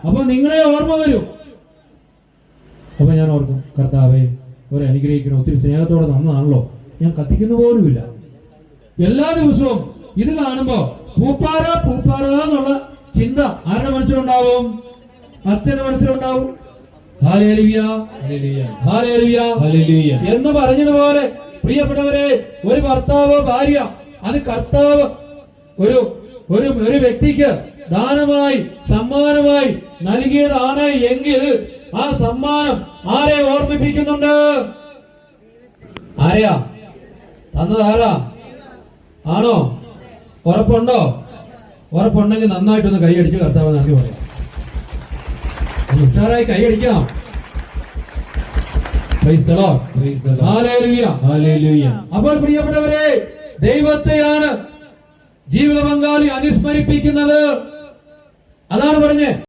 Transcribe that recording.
അപ്പൊ നിങ്ങളെ ഓർമ്മ വരും. അപ്പൊ ഞാൻ ഓർക്കും, കർത്താവേ ഒരു അനുഗ്രഹിക്കണം, ഒത്തിരി സ്നേഹത്തോടെ തന്നതാണല്ലോ, ഞാൻ കത്തിക്കുന്ന പോലുമില്ല. എല്ലാ ദിവസവും ഇത് കാണുമ്പോ പൂപ്പാറ പൂപ്പാറ എന്നുള്ള ചിന്ത ആരുടെ മനസ്സിലുണ്ടാവും? അച്ഛന്റെ മനസ്സിലുണ്ടാവും. ഹല്ലേലൂയ, ഹല്ലേലൂയ, ഹല്ലേലൂയ എന്ന് പറഞ്ഞതുപോലെ പ്രിയപ്പെട്ടവരെ, ഒരു ഭർത്താവ് ഭാര്യ, അത് കർത്താവ് ഒരു ഒരു ഒരു വ്യക്തിക്ക് ദാനമായി സമ്മാനമായി നൽകിയതാണ് എങ്കിൽ ആ സമ്മാനം ആരെ ഓർമ്മിപ്പിക്കുന്നുണ്ട്? ആരെയാ തന്നത്? ആരാ? ആണോ? ഉറപ്പുണ്ടോ? ഉറപ്പുണ്ടെങ്കിൽ നന്നായിട്ടൊന്ന് കൈയടിച്ച് കർത്താവ് നന്ദി പറയാം. ഉഷാറായി കൈയടിക്കാം. അപ്പോൾ പ്രിയപ്പെട്ടവരെ, ദൈവത്തെയാണ് ജീവിത പങ്കാളി അനുസ്മരിപ്പിക്കുന്നത്. അതാണ് പറഞ്ഞേ.